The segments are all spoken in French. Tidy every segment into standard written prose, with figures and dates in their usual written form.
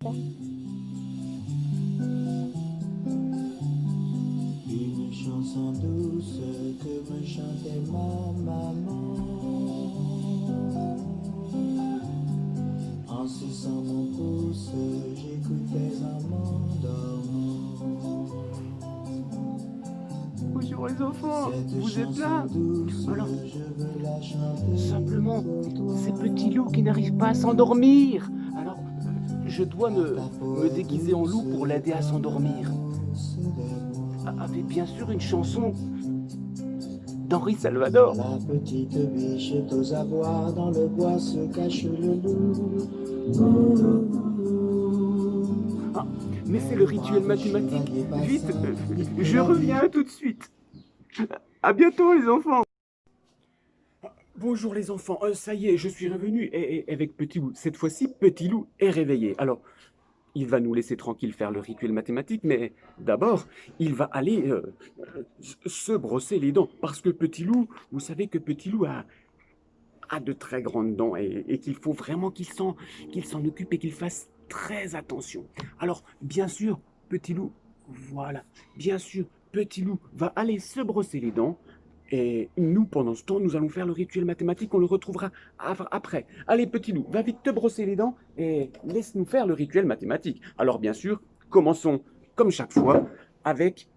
Une chanson douce que me chantait ma maman. En suçant mon pouce, j'écoutais en m'endormant. Bonjour les enfants, Cette vous êtes là? chanson douce, Alors, je veux la chanter simplement, pour ces toi. petits loups qui n'arrivent pas à s'endormir. Alors, je dois Ta peau me est déguiser en loup douce pour l'aider à comme la s'endormir. mousse des bois. Avec bien sûr une chanson d'Henri Salvador. La petite biche est aux abois, dans le bois se cache le loup. Ah, mais c'est le rituel mathématique. Vite, je reviens tout de suite. À bientôt les enfants. Bonjour les enfants, ça y est, je suis revenu et avec Petit Loup. Cette fois-ci, Petit Loup est réveillé. Alors, il va nous laisser tranquille faire le rituel mathématique, mais d'abord, il va aller se brosser les dents. Parce que Petit Loup, vous savez que Petit Loup a de très grandes dents et qu'il faut vraiment qu'il s'en occupe et qu'il fasse très attention. Alors, bien sûr, Petit Loup, voilà, bien sûr, Petit Loup va aller se brosser les dents. Et nous, pendant ce temps, nous allons faire le rituel mathématique, on le retrouvera après. Allez, Petit Loup, va vite te brosser les dents et laisse-nous faire le rituel mathématique. Alors, bien sûr, commençons, comme chaque fois, avec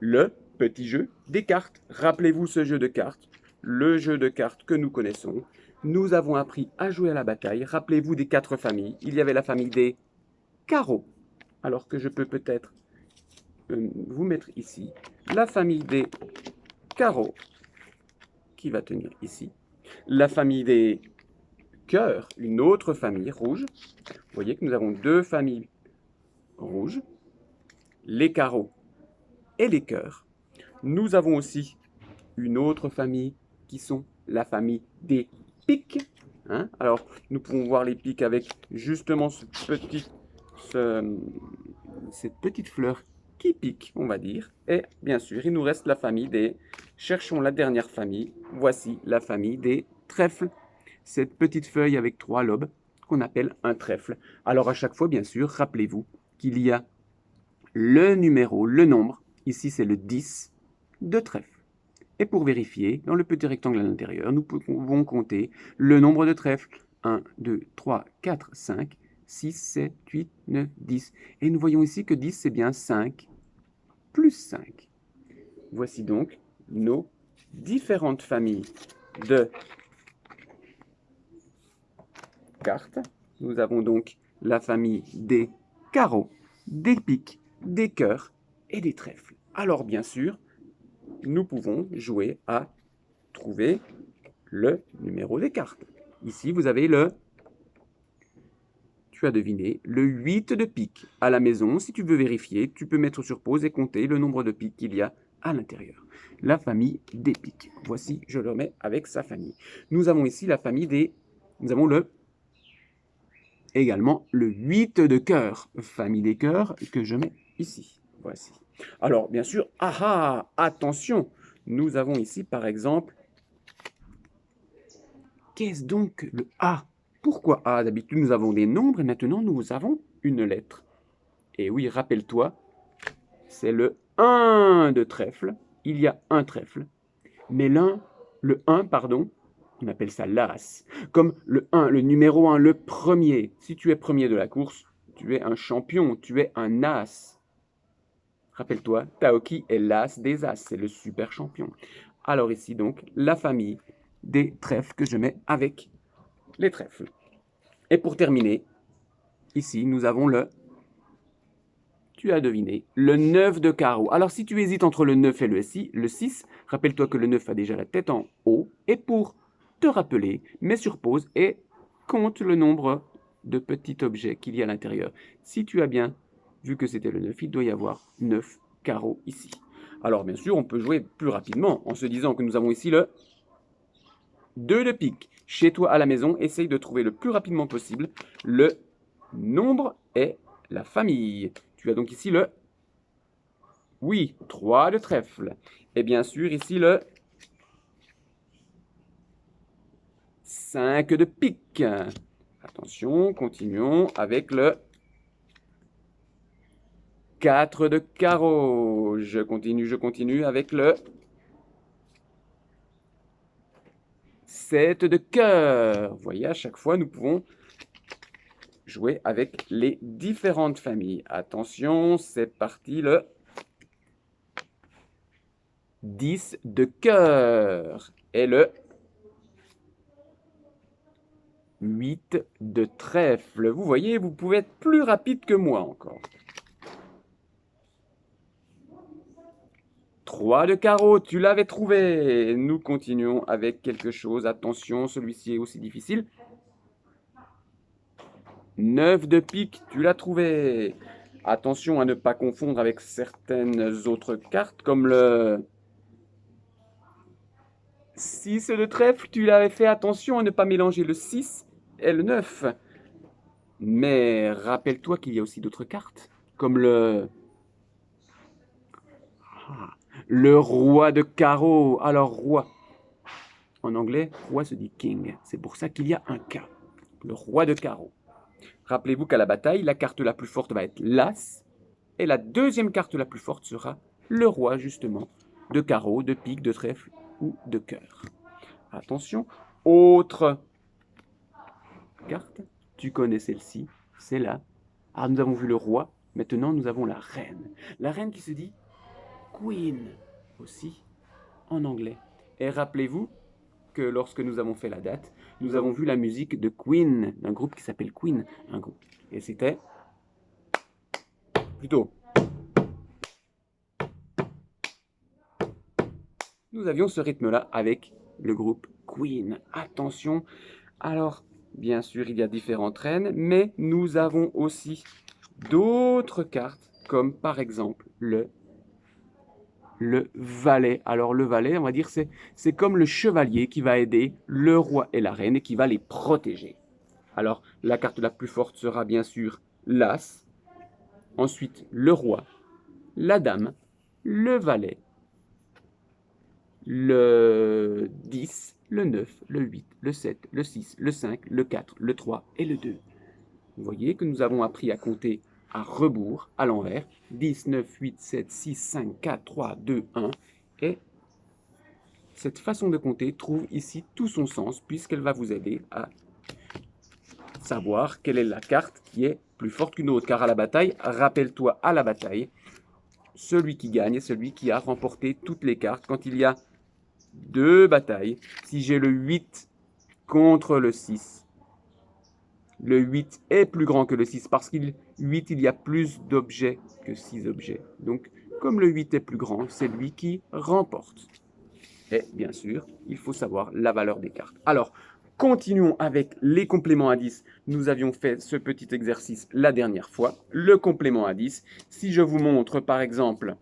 le petit jeu des cartes. Rappelez-vous ce jeu de cartes, le jeu de cartes que nous connaissons. Nous avons appris à jouer à la bataille. Rappelez-vous des 4 familles. Il y avait la famille des carreaux, alors que je peux peut-être vous mettre ici. La famille des carreaux, qui va tenir ici. La famille des cœurs, une autre famille rouge. Vous voyez que nous avons 2 familles rouges. Les carreaux et les cœurs. Nous avons aussi une autre famille qui sont la famille des pics. Hein. Alors, nous pouvons voir les pics avec justement cette petite fleur qui pique, on va dire. Et bien sûr, il nous reste la famille des... Cherchons la dernière famille. Voici la famille des trèfles. Cette petite feuille avec 3 lobes qu'on appelle un trèfle. Alors à chaque fois, bien sûr, rappelez-vous qu'il y a le numéro, le nombre. Ici, c'est le 10 de trèfle. Et pour vérifier, dans le petit rectangle à l'intérieur, nous pouvons compter le nombre de trèfles. 1, 2, 3, 4, 5, 6, 7, 8, 9, 10. Et nous voyons ici que 10, c'est bien 5 plus 5. Voici donc nos différentes familles de cartes. Nous avons donc la famille des carreaux, des piques, des cœurs et des trèfles. Alors bien sûr, nous pouvons jouer à trouver le numéro des cartes. Ici, vous avez tu as deviné, le 8 de pique. À la maison, si tu veux vérifier, tu peux mettre sur pause et compter le nombre de piques qu'il y a à l'intérieur. La famille des piques. Voici, je le mets avec sa famille. Nous avons ici la famille des... Nous avons également le 8 de cœur. Famille des cœurs que je mets ici. Voici. Alors, bien sûr, attention, nous avons ici, par exemple, qu'est-ce donc le A? Pourquoi A? D'habitude, nous avons des nombres et maintenant, nous avons une lettre. Et oui, rappelle-toi, c'est le 1 de trèfle. Il y a un trèfle. Mais le 1, pardon, on appelle ça l'as. Comme le 1, le numéro 1, le premier. Si tu es premier de la course, tu es un champion, tu es un as. Rappelle-toi, Taoki est l'as des as, c'est le super champion. Alors ici donc, la famille des trèfles que je mets avec les trèfles. Et pour terminer, ici nous avons tu as deviné, le 9 de carreau. Alors si tu hésites entre le 9 et le 6, rappelle-toi que le 9 a déjà la tête en haut. Et pour te rappeler, mets sur pause et compte le nombre de petits objets qu'il y a à l'intérieur. Si tu as bien vu que c'était le 9, il doit y avoir 9 carreaux ici. Alors bien sûr, on peut jouer plus rapidement en se disant que nous avons ici le 2 de pique. Chez toi à la maison, essaye de trouver le plus rapidement possible le nombre et la famille. Tu as donc ici le... Oui, 3 de trèfle. Et bien sûr, ici le 5 de pique. Attention, continuons avec le 4 de carreau. Je continue avec le 7 de cœur. Vous voyez, à chaque fois, nous pouvons jouer avec les différentes familles. Attention, c'est parti, le 10 de cœur et le 8 de trèfle. Vous voyez, vous pouvez être plus rapide que moi encore. 3 de carreau, tu l'avais trouvé. Nous continuons avec quelque chose. Attention, celui-ci est aussi difficile. 9 de pique, tu l'as trouvé. Attention à ne pas confondre avec certaines autres cartes, comme le 6 de trèfle, tu l'avais fait. Attention à ne pas mélanger le 6 et le 9. Mais rappelle-toi qu'il y a aussi d'autres cartes, comme le roi de carreau. Alors, roi. En anglais, roi se dit king. C'est pour ça qu'il y a un K. Le roi de carreau. Rappelez-vous qu'à la bataille, la carte la plus forte va être l'as. Et la deuxième carte la plus forte sera le roi, justement, de carreau, de pique, de trèfle ou de cœur. Attention, autre carte. Tu connais celle-ci, c'est là. Ah, nous avons vu le roi. Maintenant, nous avons la reine. La reine qui se dit Queen aussi en anglais. Et rappelez-vous que lorsque nous avons fait la date, nous avons vu la musique de Queen, d'un groupe qui s'appelle Queen. Un groupe. Et c'était plutôt. Nous avions ce rythme-là avec le groupe Queen. Attention. Alors, bien sûr, il y a différentes reines, mais nous avons aussi d'autres cartes, comme par exemple le valet. Alors le valet, on va dire, c'est comme le chevalier qui va aider le roi et la reine et qui va les protéger. Alors la carte la plus forte sera bien sûr l'as, ensuite le roi, la dame, le valet, le 10, le 9, le 8, le 7, le 6, le 5, le 4, le 3 et le 2. Vous voyez que nous avons appris à compter à rebours, à l'envers. 10, 9, 8, 7, 6, 5, 4, 3, 2, 1. Et cette façon de compter trouve ici tout son sens puisqu'elle va vous aider à savoir quelle est la carte qui est plus forte qu'une autre. Car à la bataille, rappelle-toi, à la bataille, celui qui gagne est celui qui a remporté toutes les cartes. Quand il y a deux batailles, si j'ai le 8 contre le 6, le 8 est plus grand que le 6 parce qu'il 8, il y a plus d'objets que 6 objets. Donc, comme le 8 est plus grand, c'est lui qui remporte. Et bien sûr, il faut savoir la valeur des cartes. Alors, continuons avec les compléments à 10. Nous avions fait ce petit exercice la dernière fois. Le complément à 10, si je vous montre par exemple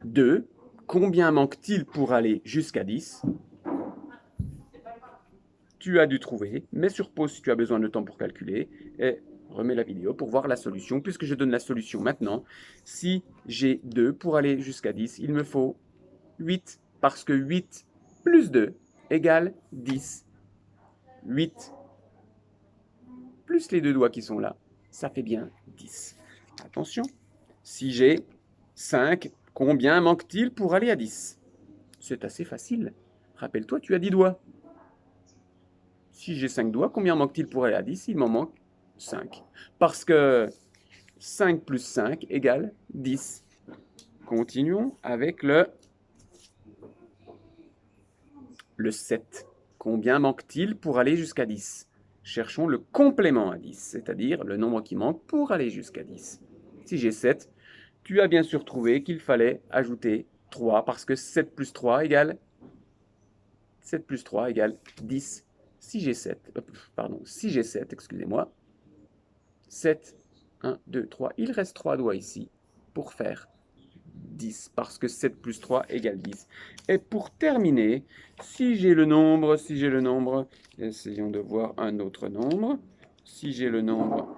2, combien manque-t-il pour aller jusqu'à 10 ? Tu as dû trouver, mets sur pause si tu as besoin de temps pour calculer et remets la vidéo pour voir la solution. Puisque je donne la solution maintenant, si j'ai 2 pour aller jusqu'à 10, il me faut 8 parce que 8 plus 2 égale 10. 8 plus les deux doigts qui sont là, ça fait bien 10. Attention, si j'ai 5, combien manque-t-il pour aller à 10 ? C'est assez facile. Rappelle-toi, tu as 10 doigts. Si j'ai 5 doigts, combien manque-t-il pour aller à 10 ? Il m'en manque 5. Parce que 5 plus 5 égale 10. Continuons avec le 7. Combien manque-t-il pour aller jusqu'à 10 ? Cherchons le complément à 10, c'est-à-dire le nombre qui manque pour aller jusqu'à 10. Si j'ai 7, tu as bien sûr trouvé qu'il fallait ajouter 3 parce que 7 plus 3 égale 10. Si j'ai 7, excusez-moi, 7, 1, 2, 3, il reste 3 doigts ici pour faire 10, parce que 7 plus 3 égale 10. Et pour terminer, si j'ai le nombre, essayons de voir un autre nombre. Si j'ai le nombre,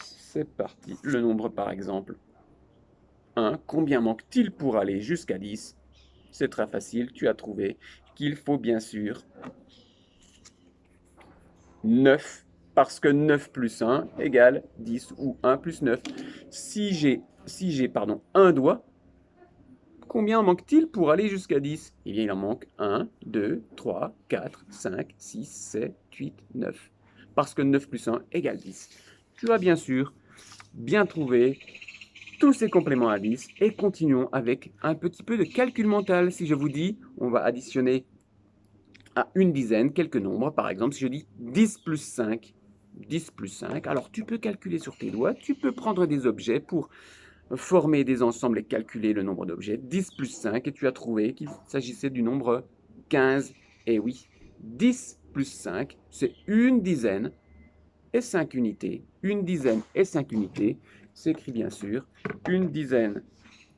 c'est parti, le nombre par exemple 1, combien manque-t-il pour aller jusqu'à 10 ? C'est très facile, tu as trouvé qu'il faut bien sûr 9 parce que 9 plus 1 égale 10 ou 1 plus 9. Si j'ai un doigt, combien en manque-t-il pour aller jusqu'à 10? Eh bien, il en manque 1, 2, 3, 4, 5, 6, 7, 8, 9. Parce que 9 plus 1 égale 10. Tu as bien sûr bien trouvé tous ces compléments à 10 et continuons avec un petit peu de calcul mental. Si je vous dis, on va additionner à une dizaine quelques nombres. Par exemple, si je dis 10 plus 5, 10 plus 5, alors tu peux calculer sur tes doigts, tu peux prendre des objets pour former des ensembles et calculer le nombre d'objets. 10 plus 5, et tu as trouvé qu'il s'agissait du nombre 15. Et oui, 10 plus 5, c'est une dizaine et 5 unités. Une dizaine et 5 unités, c'est écrit bien sûr. Une dizaine,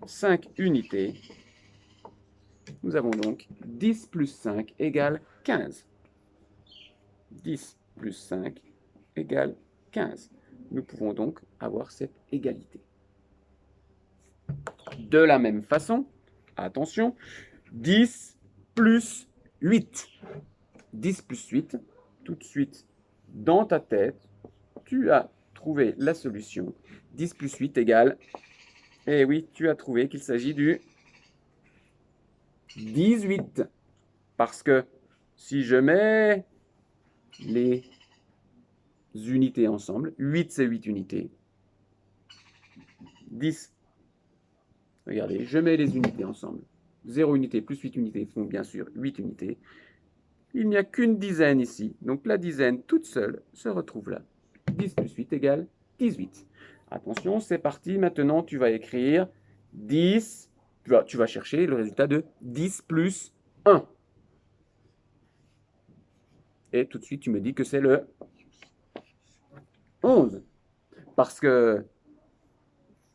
5 unités. Nous avons donc 10 plus 5 égale 15. 10 plus 5 égale 15. Nous pouvons donc avoir cette égalité. De la même façon, attention, 10 plus 8. 10 plus 8, tout de suite, dans ta tête, tu as trouvé la solution. 10 plus 8 égale, et oui, tu as trouvé qu'il s'agit du 18. Parce que si je mets les unités ensemble, 8 c'est 8 unités, 10, regardez, je mets les unités ensemble, 0 unité plus 8 unités font bien sûr 8 unités, il n'y a qu'une dizaine ici, donc la dizaine toute seule se retrouve là, 10 plus 8 égale 18. Attention, c'est parti, maintenant tu vas écrire 10, tu vas chercher le résultat de 10 plus 1. Et tout de suite, tu me dis que c'est le 11. Parce que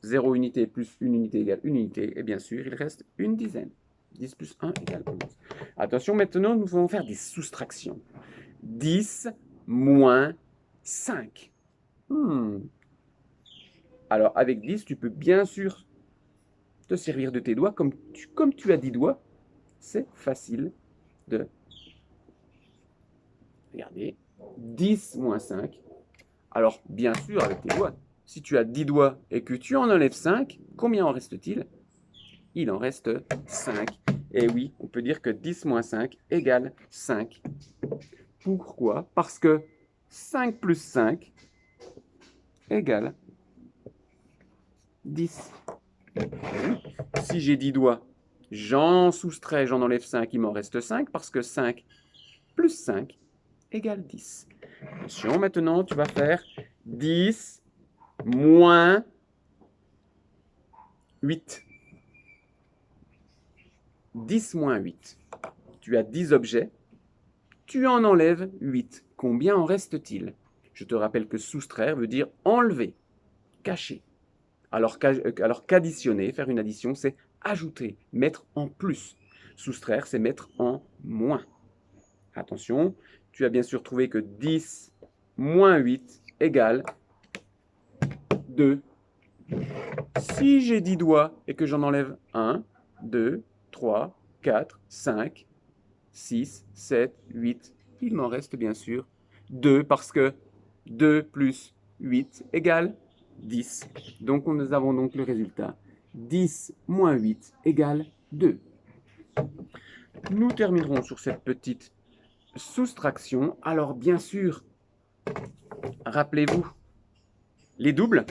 0 unité plus 1 unité égale 1 unité, et bien sûr, il reste une dizaine. 10 plus 1 égale 11. Attention, maintenant, nous allons faire des soustractions. 10 moins 5. Alors, avec 10, tu peux bien sûr te servir de tes doigts. Comme tu as 10 doigts, c'est facile de... Regardez, 10 moins 5. Alors, bien sûr, avec tes doigts. Si tu as 10 doigts et que tu en enlèves 5, combien en reste-t-il? Il en reste 5. Et oui, on peut dire que 10 moins 5 égale 5. Pourquoi? Parce que 5 plus 5 égale 10. Si j'ai 10 doigts, j'en soustrais, j'en enlève 5, il m'en reste 5, parce que 5 plus 5 égale 10. Attention, maintenant, tu vas faire 10 moins 8. 10 moins 8. Tu as 10 objets, tu en enlèves 8. Combien en reste-t-il? Je te rappelle que soustraire veut dire enlever, cacher. Alors qu'additionner, faire une addition, c'est ajouter, mettre en plus. Soustraire, c'est mettre en moins. Attention, tu as bien sûr trouvé que 10 moins 8 égale 2. Si j'ai 10 doigts et que j'en enlève 1, 2, 3, 4, 5, 6, 7, 8, il m'en reste bien sûr 2 parce que 2 plus 8 égale 10. Donc nous avons donc le résultat. 10 moins 8 égale 2. Nous terminerons sur cette petite soustraction. Alors bien sûr, rappelez-vous, les doubles.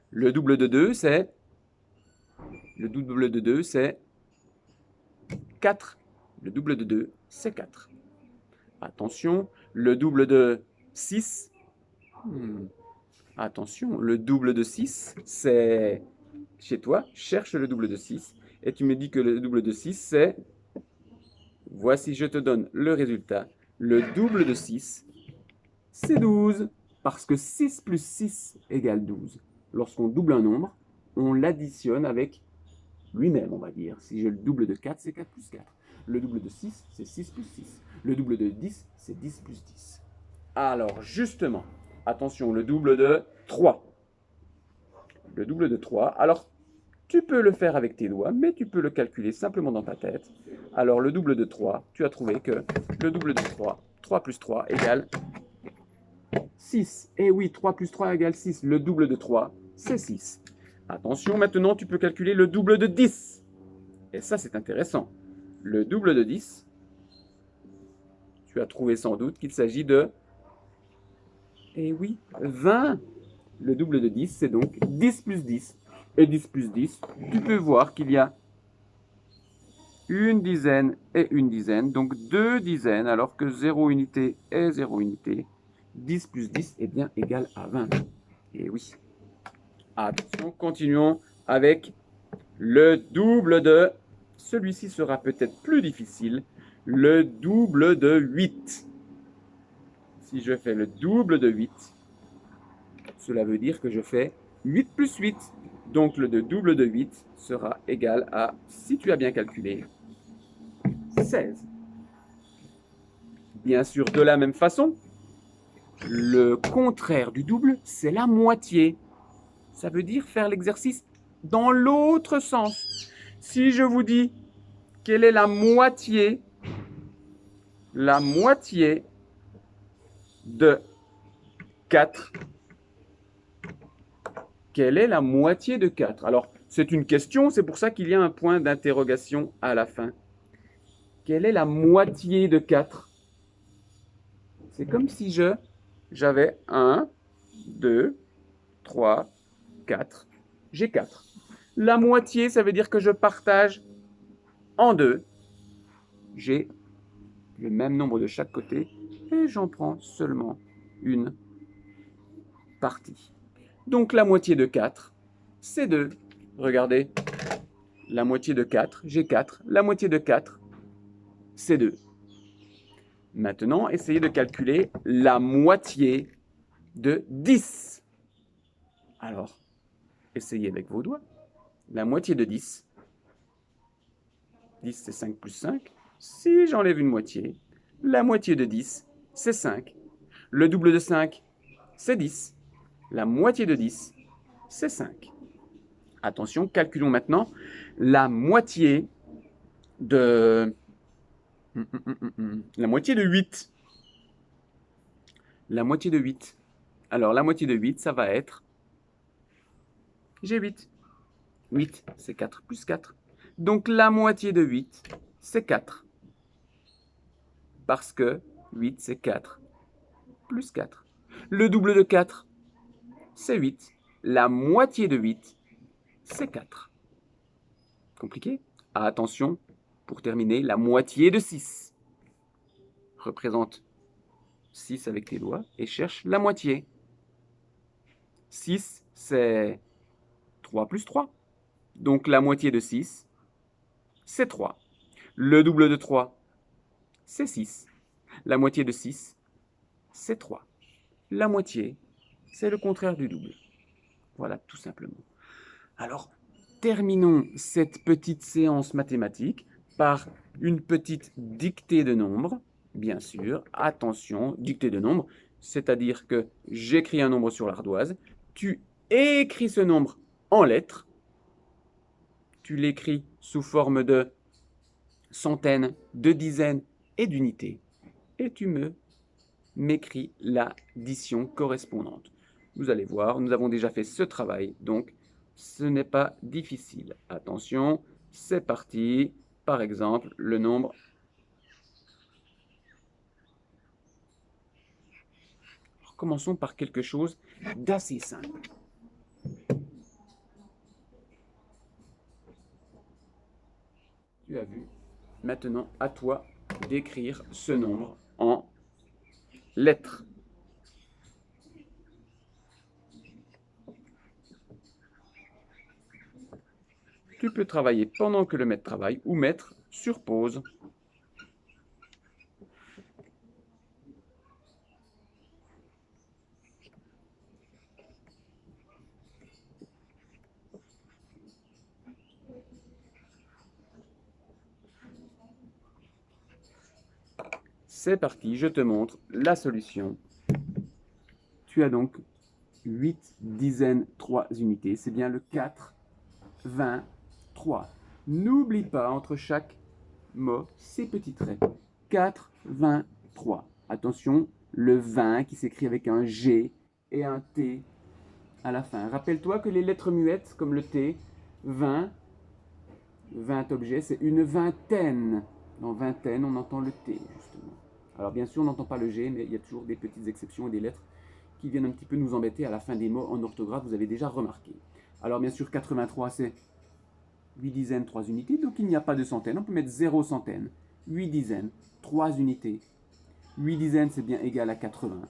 Le double de 2, c'est 4. Le double de 2, c'est 4. Attention, le double de 6. Attention, le double de 6, c'est chez toi. Cherche le double de 6. Et tu me dis que le double de 6, c'est... Voici, je te donne le résultat. Le double de 6, c'est 12. Parce que 6 plus 6 égale 12. Lorsqu'on double un nombre, on l'additionne avec lui-même, on va dire. Si j'ai le double de 4, c'est 4 plus 4. Le double de 6, c'est 6 plus 6. Le double de 10, c'est 10 plus 10. Alors, justement, attention, le double de 3. Le double de 3, alors, tu peux le faire avec tes doigts, mais tu peux le calculer simplement dans ta tête. Alors, le double de 3, tu as trouvé que le double de 3, 3 plus 3 égale 6. 6. Eh oui, 3 plus 3 égale 6. Le double de 3, c'est 6. Attention, maintenant, tu peux calculer le double de 10. Et ça, c'est intéressant. Le double de 10, tu as trouvé sans doute qu'il s'agit de... Eh oui, 20. Le double de 10, c'est donc 10 plus 10. Et 10 plus 10, tu peux voir qu'il y a une dizaine et une dizaine, donc 2 dizaines, alors que 0 unité est 0 unité. 10 plus 10 est bien égal à 20. Et oui. Attention, continuons avec le double de... Celui-ci sera peut-être plus difficile. Le double de 8. Si je fais le double de 8, cela veut dire que je fais 8 plus 8. Donc le double de 8 sera égal à, si tu as bien calculé, 16. Bien sûr, de la même façon, le contraire du double, c'est la moitié. Ça veut dire faire l'exercice dans l'autre sens. Si je vous dis quelle est la moitié de 4, quelle est la moitié de 4? Alors, c'est une question, c'est pour ça qu'il y a un point d'interrogation à la fin. Quelle est la moitié de 4? C'est comme si j'avais 1, 2, 3, 4. J'ai 4. La moitié, ça veut dire que je partage en deux. J'ai le même nombre de chaque côté et j'en prends seulement une partie. Donc la moitié de 4, c'est 2. Regardez, la moitié de 4, j'ai 4. La moitié de 4, c'est 2. Maintenant, essayez de calculer la moitié de 10. Alors, essayez avec vos doigts. La moitié de 10. 10, c'est 5 plus 5. Si j'enlève une moitié, la moitié de 10, c'est 5. Le double de 5, c'est 10. La moitié de 10, c'est 5. Attention, calculons maintenant la moitié de... La moitié de 8. La moitié de 8. Alors, la moitié de 8, ça va être... J'ai 8. 8, c'est 4 plus 4. Donc, la moitié de 8, c'est 4. Parce que 8, c'est 4 plus 4. Le double de 4, c'est 8. La moitié de 8, c'est 4. Compliqué? Attention, pour terminer, la moitié de 6. Représente 6 avec tes doigts et cherche la moitié. 6, c'est 3 plus 3. Donc la moitié de 6, c'est 3. Le double de 3, c'est 6. La moitié de 6, c'est 3. La moitié, c'est le contraire du double. Voilà, tout simplement. Alors, terminons cette petite séance mathématique par une petite dictée de nombres. Bien sûr, attention, dictée de nombres, c'est-à-dire que j'écris un nombre sur l'ardoise, tu écris ce nombre en lettres, tu l'écris sous forme de centaines, de dizaines et d'unités, et tu m'écris l'addition correspondante. Vous allez voir, nous avons déjà fait ce travail, donc ce n'est pas difficile. Attention, c'est parti. Par exemple, le nombre... Alors, commençons par quelque chose d'assez simple. Tu as vu. Maintenant, à toi d'écrire ce nombre en lettres. Tu peux travailler pendant que le maître travaille ou mettre sur pause. C'est parti, je te montre la solution. Tu as donc 8 dizaines 3 unités. C'est bien le 4, 20, 3. N'oublie pas entre chaque mot ces petits traits. 4, 20, 3. Attention, le 20 qui s'écrit avec un G et un T à la fin. Rappelle-toi que les lettres muettes, comme le T, 20 objets, c'est une vingtaine. Dans vingtaine, on entend le T, justement. Alors bien sûr, on n'entend pas le G, mais il y a toujours des petites exceptions et des lettres qui viennent un petit peu nous embêter à la fin des mots en orthographe, vous avez déjà remarqué. Alors bien sûr, 83, c'est 8 dizaines, 3 unités, donc il n'y a pas de centaines. On peut mettre 0 centaine, 8 dizaines, 3 unités. 8 dizaines, c'est bien égal à 80.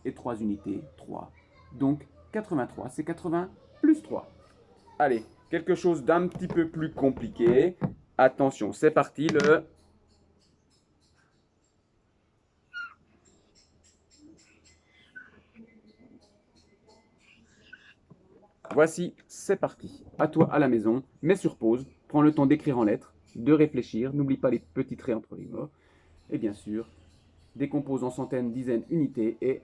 Et 3 unités, 3. Donc 83, c'est 80 plus 3. Allez, quelque chose d'un petit peu plus compliqué. Attention, c'est parti, Voici, c'est parti. À toi à la maison, mets sur pause, prends le temps d'écrire en lettres, de réfléchir, n'oublie pas les petits traits entre les mots. Et bien sûr, décompose en centaines, dizaines, unités et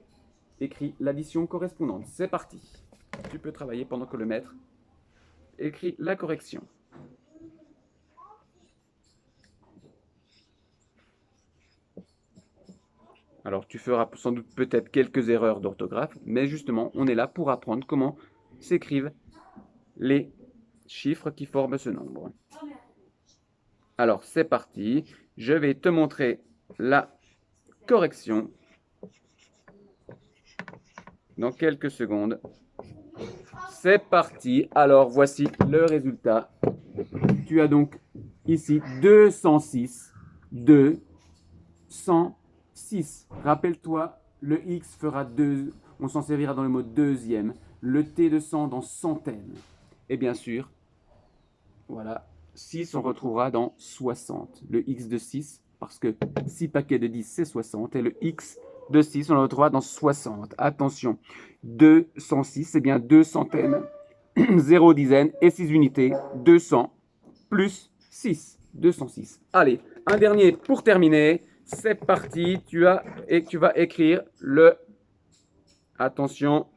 écris l'addition correspondante. C'est parti. Tu peux travailler pendant que le maître écrit la correction. Alors, tu feras sans doute peut-être quelques erreurs d'orthographe, mais justement, on est là pour apprendre comment s'écrivent les chiffres qui forment ce nombre. Alors, c'est parti. Je vais te montrer la correction dans quelques secondes. C'est parti. Alors, voici le résultat. Tu as donc ici 206, 206. Rappelle-toi, le X fera 2, on s'en servira dans le mot deuxième, le T de 100 dans centaines. Et bien sûr, voilà, 6 on retrouvera dans 60. Le X de 6, parce que 6 paquets de 10 c'est 60, et le X de 6 on le retrouvera dans 60. Attention, 206 c'est bien 2 centaines, 0 dizaines et 6 unités, 200 plus 6, 206. Allez, un dernier pour terminer. C'est parti, tu vas écrire le... Attention.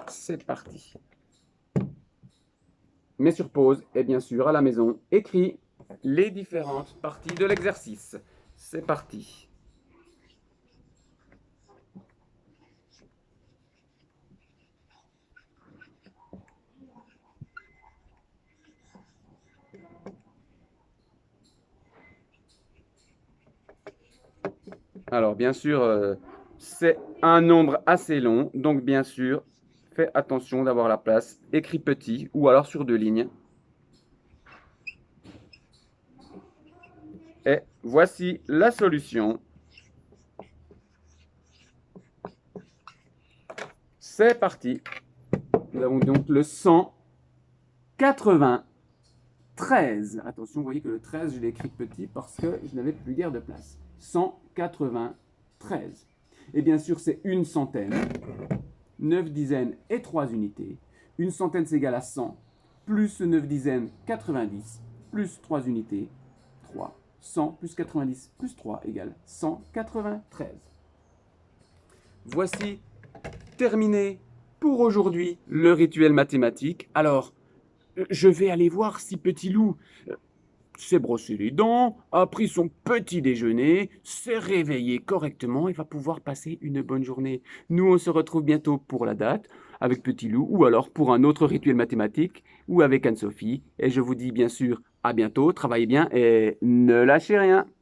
C'est parti. Mets sur pause et bien sûr à la maison, écris les différentes parties de l'exercice. C'est parti. Alors, bien sûr, c'est un nombre assez long, donc bien sûr, fais attention d'avoir la place. Écris petit ou alors sur 2 lignes. Et voici la solution. C'est parti. Nous avons donc le 193. Attention, vous voyez que le 13, je l'ai écrit petit parce que je n'avais plus guère de place. 193. Et bien sûr, c'est une centaine, 9 dizaines et 3 unités. Une centaine, c'est égal à 100, plus 9 dizaines, 90, plus 3 unités, 3. 100 plus 90 plus 3 égale 193. Voici terminé pour aujourd'hui le rituel mathématique. Alors, je vais aller voir si Petit Loup s'est brossé les dents, a pris son petit déjeuner, s'est réveillé correctement et va pouvoir passer une bonne journée. Nous, on se retrouve bientôt pour la date avec Petit Loup ou alors pour un autre rituel mathématique ou avec Anne-Sophie. Et je vous dis bien sûr à bientôt, travaillez bien et ne lâchez rien.